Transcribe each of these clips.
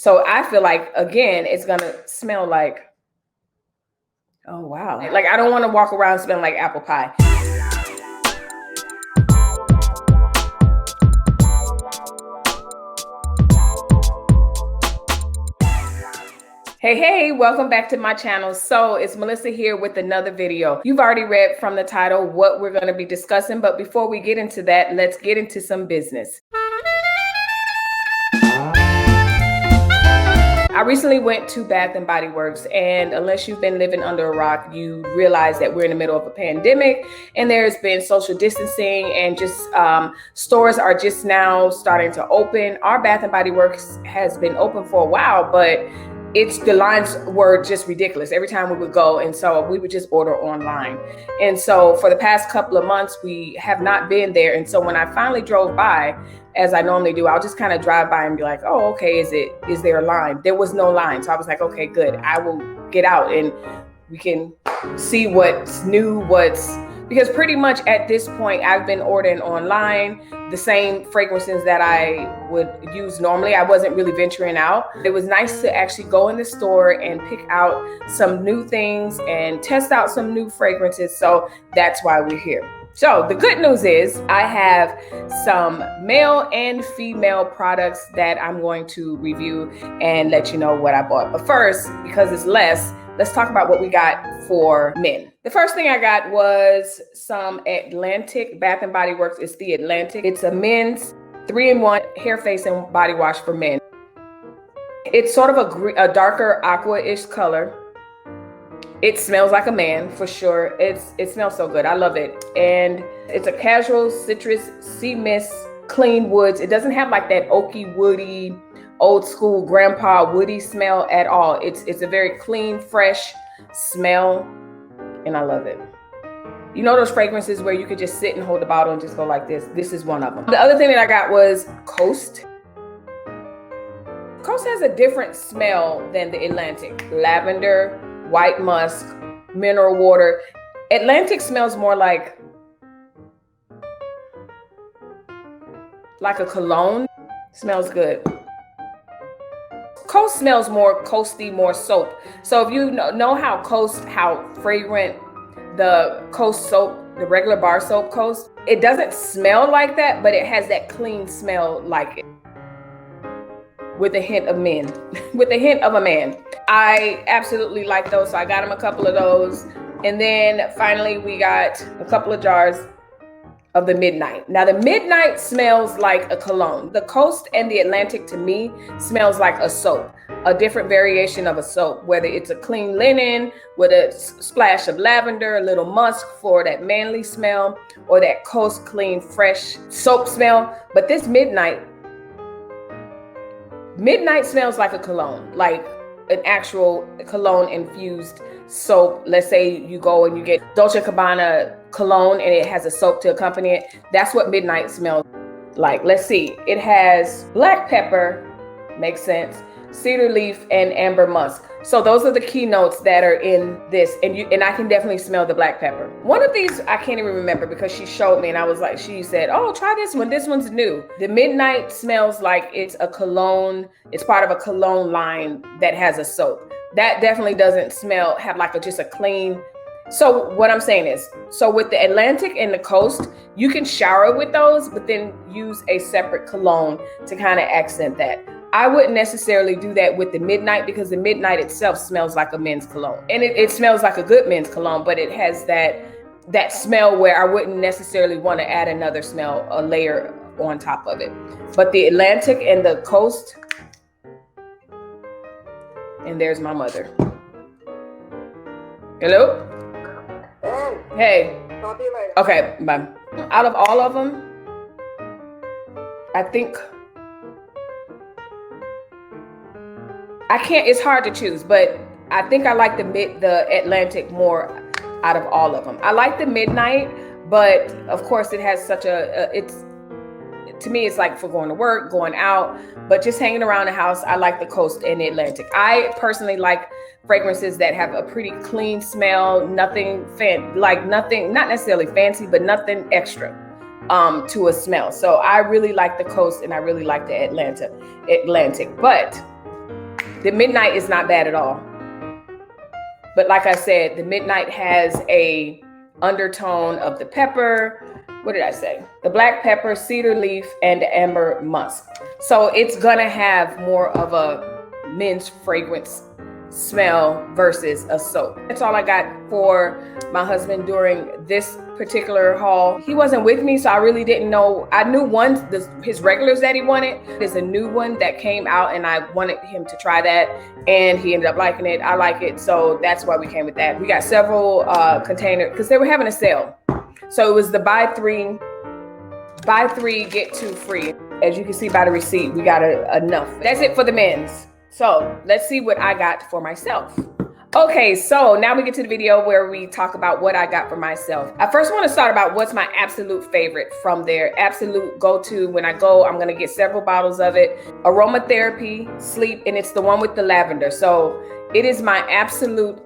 So I feel like, again, it's gonna smell like, oh wow. Like I don't want to walk around smelling like apple pie. Hey, welcome back to my channel. So it's Melissa here with another video. You've already read from the title what we're going to be discussing, but before we get into that, let's get into some business. I recently went to Bath & Body Works, and unless you've been living under a rock, you realize that we're in the middle of a pandemic and there's been social distancing, and just stores are just now starting to open. Our Bath & Body Works has been open for a while, but the lines were just ridiculous every time we would go. And so we would just order online. And so for the past couple of months, we have not been there. And so when I finally drove by, as I normally do, I'll just kind of drive by and be like, oh, okay, is there a line? There was no line. So I was like, okay, good. I will get out and we can see what's new, because pretty much at this point, I've been ordering online the same fragrances that I would use normally. I wasn't really venturing out. It was nice to actually go in the store and pick out some new things and test out some new fragrances. So that's why we're here. So the good news is I have some male and female products that I'm going to review and let you know what I bought. But first, because it's less, let's talk about what we got for men. The first thing I got was some Atlantic Bath & Body Works. It's the Atlantic. It's a men's 3-in-1 hair, face, and body wash for men. It's sort of a darker aqua-ish color. It smells like a man for sure. It smells so good. I love it. And it's a casual citrus sea mist, clean woods. It doesn't have like that oaky, woody, old school grandpa woody smell at all. It's a very clean, fresh smell, and I love it. You know those fragrances where you could just sit and hold the bottle and just go like this? This is one of them. The other thing that I got was Coast. Coast has a different smell than the Atlantic. Lavender, white musk, mineral water. Atlantic smells more like a cologne. Smells good. Coast smells more coasty, more soap. So if you know how fragrant the Coast soap, the regular bar soap Coast, it doesn't smell like that, but it has that clean smell like it. With a hint of men, with a hint of a man. I absolutely like those, so I got him a couple of those. And then finally we got a couple of jars of the Midnight. Now the Midnight smells like a cologne. The Coast and the Atlantic to me smells like a soap, a different variation of a soap, whether it's a clean linen with a splash of lavender, a little musk for that manly smell, or that Coast clean, fresh soap smell. But this Midnight smells like a cologne, like an actual cologne infused soap. Let's say you go and you get Dolce & Gabbana cologne and it has a soap to accompany it. That's what Midnight smells like. Let's see. It has black pepper, makes sense, cedar leaf, and amber musk. So those are the key notes that are in this. And I can definitely smell the black pepper. One of these, I can't even remember because she showed me and I was like, she said, oh, try this one. This one's new. The Midnight smells like it's a cologne. It's part of a cologne line that has a soap. That definitely doesn't have like just a clean. So what I'm saying is, so with the Atlantic and the Coast, you can shower with those, but then use a separate cologne to kind of accent that. I wouldn't necessarily do that with the Midnight because the Midnight itself smells like a men's cologne. And it smells like a good men's cologne, but it has that smell where I wouldn't necessarily want to add another smell, a layer on top of it. But the Atlantic and the Coast, and there's my mother. Hello? Hey. Talk to you later. Okay, bye. Out of all of them, I think it's hard to choose, but I think I like the Atlantic more out of all of them. I like the Midnight, but of course it has such to me, it's like for going to work, going out, but just hanging around the house, I like the Coast and the Atlantic. I personally like fragrances that have a pretty clean smell, nothing not necessarily fancy, but nothing extra to a smell. So I really like the Coast and I really like the Atlantic. But The midnight is not bad at all. But like I said, the midnight has a undertone of the pepper. What did I say? The black pepper, cedar leaf, and amber musk. So it's gonna have more of a men's fragrance smell versus a soap. That's all I got for my husband during this particular haul. He wasn't with me, so I really didn't know. I knew his regulars that he wanted. There's a new one that came out and I wanted him to try that, and he ended up liking it. I like it, so that's why we came with that. We got several containers because they were having a sale. So it was the buy three, get two free. As you can see by the receipt, we got enough. That's it for the men's. So let's see what I got for myself. Okay, so now we get to the video where we talk about what I got for myself. I first want to start about what's my absolute favorite from their absolute go-to. When I go, I'm gonna get several bottles of it. Aromatherapy, Sleep, and it's the one with the lavender. So it is my absolute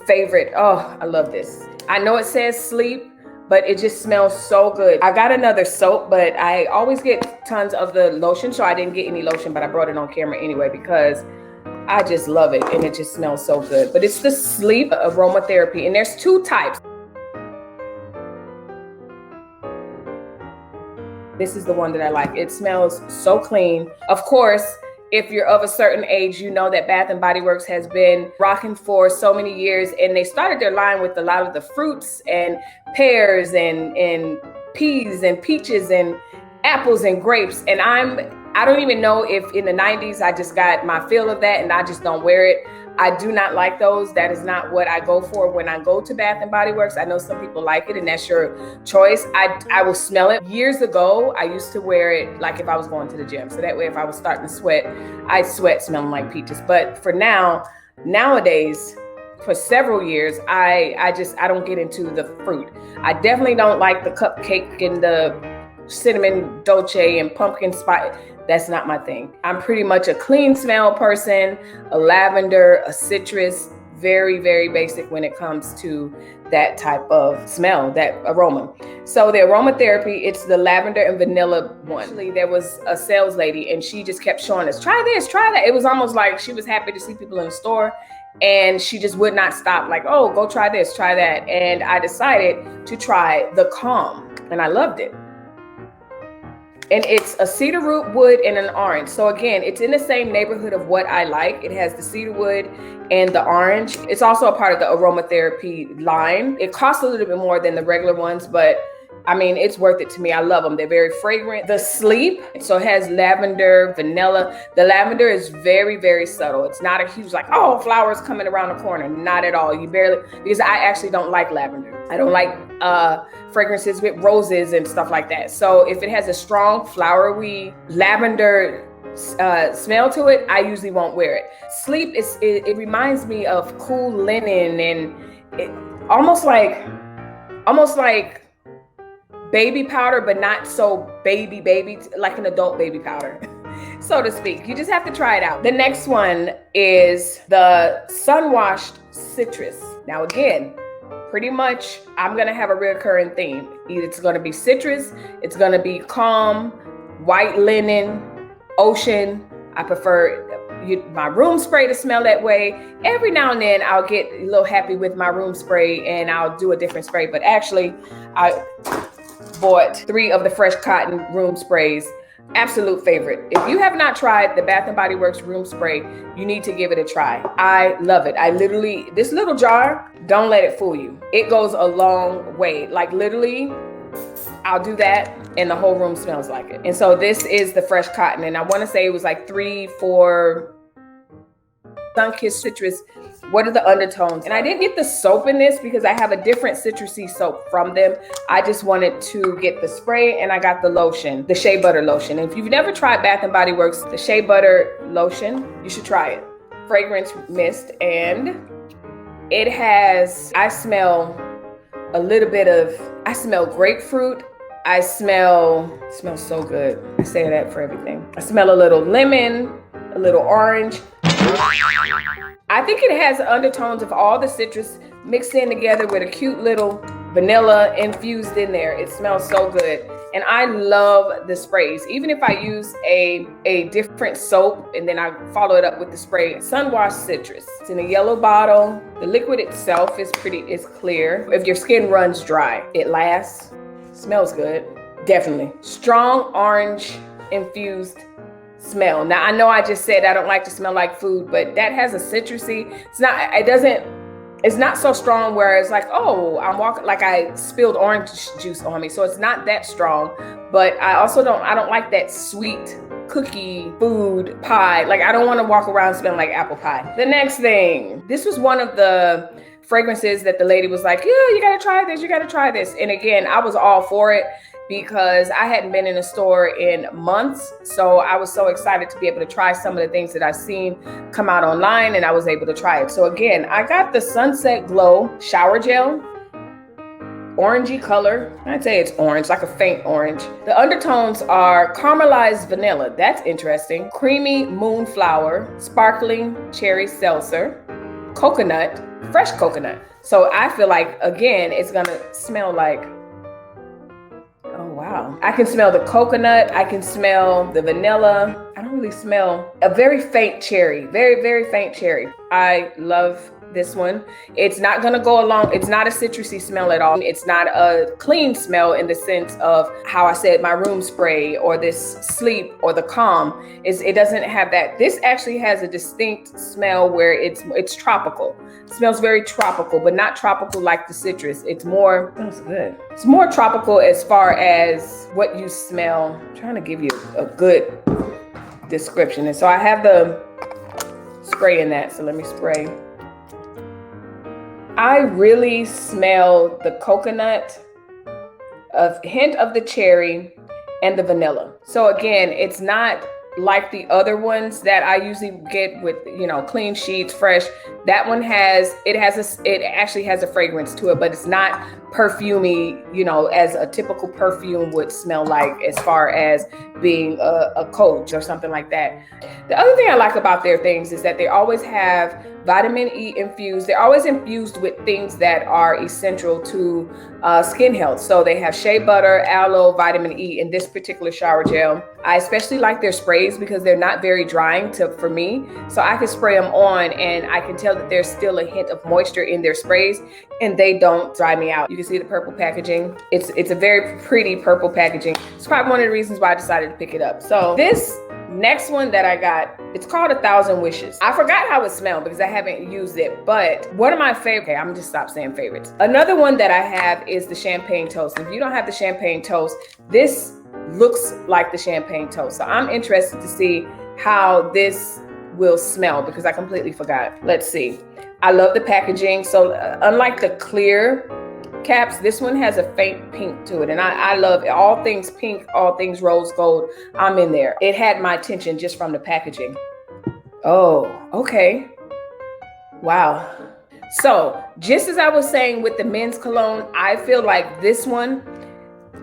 favorite. Oh, I love this. I know it says Sleep, but it just smells so good. I got another soap, but I always get tons of the lotion, so I didn't get any lotion, but I brought it on camera anyway because I just love it and it just smells so good. But it's the Sleep Aromatherapy, and there's two types. This is the one that I like. It smells so clean. Of course, if you're of a certain age, you know that Bath & Body Works has been rocking for so many years, and they started their line with a lot of the fruits and pears and peas and peaches and apples and grapes. And I don't even know if in the 90s I just got my feel of that and I just don't wear it. I do not like those. That is not what I go for when I go to Bath & Body Works. I know some people like it and that's your choice. I will smell it. Years ago, I used to wear it like if I was going to the gym. So that way if I was starting to sweat, I sweat smelling like peaches. But for nowadays, for several years, I don't get into the fruit. I definitely don't like the cupcake and the cinnamon dolce and pumpkin spice. That's not my thing. I'm pretty much a clean smell person, a lavender, a citrus, very, very basic when it comes to that type of smell, that aroma. So the aromatherapy, it's the lavender and vanilla one. Actually, there was a sales lady and she just kept showing us, try this, try that. It was almost like she was happy to see people in the store and she just would not stop, like, oh, go try this, try that. And I decided to try the Calm and I loved it. And it's a cedar root wood and an orange. So again, it's in the same neighborhood of what I like. It has the cedar wood and the orange. It's also a part of the aromatherapy line. It costs a little bit more than the regular ones, but I mean, it's worth it to me. I love them. They're very fragrant. The Sleep, so it has lavender, vanilla. The lavender is very, very subtle. It's not a huge like, oh, flowers coming around the corner. Not at all. You barely, because I actually don't like lavender. I don't like fragrances with roses and stuff like that. So if it has a strong flowery lavender smell to it, I usually won't wear it. Sleep it reminds me of cool linen and it, almost like baby powder, but not so baby, like an adult baby powder, so to speak. You just have to try it out. The next one is the Sun-Washed Citrus. Now again, pretty much I'm gonna have a recurring theme. Either it's gonna be citrus, it's gonna be calm, white linen, ocean. I prefer my room spray to smell that way. Every now and then I'll get a little happy with my room spray and I'll do a different spray, but actually I bought 3 of the Fresh Cotton room sprays. Absolute favorite. If you have not tried the Bath & Body Works room spray, you need to give it a try. I love it. I literally, this little jar, don't let it fool you. It goes a long way. Like literally, I'll do that and the whole room smells like it. And so this is the Fresh Cotton. And I want to say it was like 3, 4 sun-kissed citrus. What are the undertones? And I didn't get the soap in this because I have a different citrusy soap from them. I just wanted to get the spray and I got the lotion, the shea butter lotion. And if you've never tried Bath & Body Works, the shea butter lotion, you should try it. Fragrance mist, and it has, I smell a little bit of, I smell grapefruit. It smells so good. I say that for everything. I smell a little lemon, a little orange. I think it has undertones of all the citrus mixed in together with a cute little vanilla infused in there. It smells so good. And I love the sprays. Even if I use a different soap and then I follow it up with the spray, Sun Wash Citrus. It's in a yellow bottle. The liquid itself is clear. If your skin runs dry, it lasts, smells good. Definitely. Strong orange infused smell. Now I know I just said I don't like to smell like food, but that has a citrusy, it's not so strong where it's like, oh, I'm walking like I spilled orange juice on me. So it's not that strong, but I don't like that sweet cookie food pie. Like I don't want to walk around smelling like apple pie. The next thing, this was one of the fragrances that the lady was like, yeah, you gotta try this, you gotta try this. And again, I was all for it because I hadn't been in a store in months. So I was so excited to be able to try some of the things that I've seen come out online, and I was able to try it. So again, I got the Sunset Glow Shower Gel, orangey color. I'd say it's orange, like a faint orange. The undertones are caramelized vanilla. That's interesting. Creamy moonflower, sparkling cherry seltzer, coconut, fresh coconut. So I feel like, again, it's gonna smell like, oh wow. I can smell the coconut. I can smell the vanilla. I don't really smell a very faint cherry, very, very faint cherry. I love this one. It's not gonna go along. It's not a citrusy smell at all. It's not a clean smell in the sense of how I said my room spray or this sleep or the calm. It doesn't have that. This actually has a distinct smell where it's tropical. It smells very tropical, but not tropical like the citrus. It's more, smells good. It's more tropical as far as what you smell. I'm trying to give you a good description. And so I have the spray in that. So let me spray. I really smell the coconut, a hint of the cherry, and the vanilla. So again, it's not like the other ones that I usually get with, clean sheets, fresh. That one it actually has a fragrance to it, but it's not perfumey, as a typical perfume would smell like, as far as being a Coach or something like that. The other thing I like about their things is that they always have vitamin E infused. They're always infused with things that are essential to skin health. So they have shea butter, aloe, vitamin E in this particular shower gel. I especially like their sprays because they're not very drying for me. So I can spray them on and I can tell that there's still a hint of moisture in their sprays and they don't dry me out. You can see the purple packaging. It's a very pretty purple packaging. It's probably one of the reasons why I decided to pick it up. So this next one that I got, it's called 1,000 Wishes. I forgot how it smelled because I haven't used it, but one of my favorite, okay, I'm just stop saying favorites. Another one that I have is the Champagne Toast. If you don't have the Champagne Toast, this looks like the Champagne Toast. So I'm interested to see how this will smell because I completely forgot. Let's see. I love the packaging. So unlike the clear caps, this one has a faint pink to it, and I love it. All things pink, all things rose gold. I'm in there. It had my attention just from the packaging. Oh, okay. Wow. So just as I was saying with the men's cologne, I feel like this one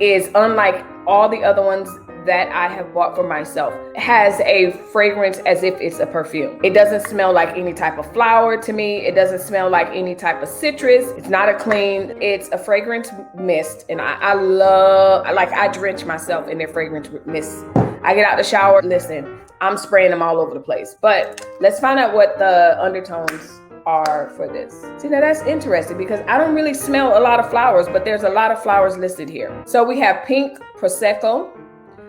is unlike all the other ones that I have bought for myself. It has a fragrance as if it's a perfume. It doesn't smell like any type of flower to me. It doesn't smell like any type of citrus. It's not a clean, it's a fragrance mist. And I drench myself in their fragrance mist. I get out the shower, listen, I'm spraying them all over the place. But let's find out what the undertones are for this. See, now that's interesting because I don't really smell a lot of flowers, but there's a lot of flowers listed here. So we have pink Prosecco,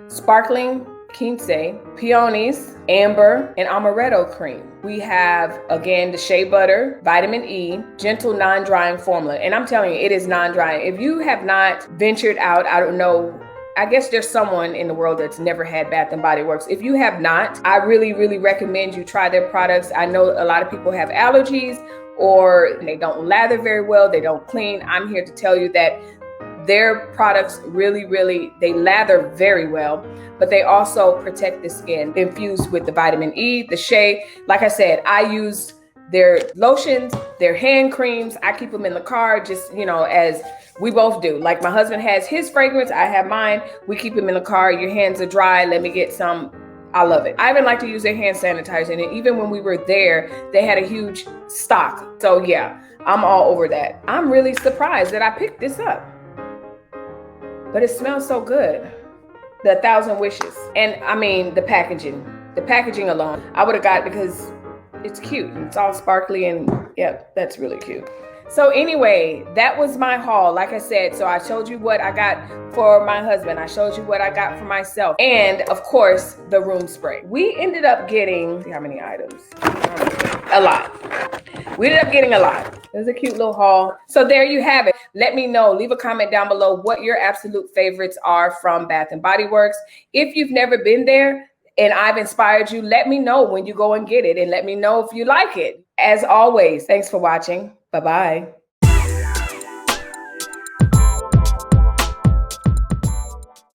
sparkling quince, peonies, amber, and amaretto cream. We have, again, the shea butter, vitamin E, gentle non-drying formula. And I'm telling you, it is non-drying. If you have not ventured out, I don't know, I guess there's someone in the world that's never had Bath and Body Works. If you have not, I really, really recommend you try their products. I know a lot of people have allergies or they don't lather very well, they don't clean. I'm here to tell you that their products really, they lather very well, but they also protect the skin, infused with the vitamin E, the shea. Like I said, I use their lotions, their hand creams. I keep them in the car just, as we both do. Like my husband has his fragrance, I have mine. We keep them in the car. Your hands are dry. Let me get some. I love it. I even like to use their hand sanitizer. And even when we were there, they had a huge stock. So yeah, I'm all over that. I'm really surprised that I picked this up. but it smells so good. The 1,000 Wishes. And I mean, the packaging alone, I would have got because it's cute. It's all sparkly and yeah, that's really cute. So anyway, that was my haul. Like I said, so I showed you what I got for my husband. I showed you what I got for myself. And of course, the room spray. We ended up getting, see how many items? A lot. We ended up getting a lot. It was a cute little haul. So there you have it. Let me know. Leave a comment down below what your absolute favorites are from Bath and Body Works. If you've never been there and I've inspired you, let me know when you go and get it and let me know if you like it. As always, thanks for watching. Bye-bye.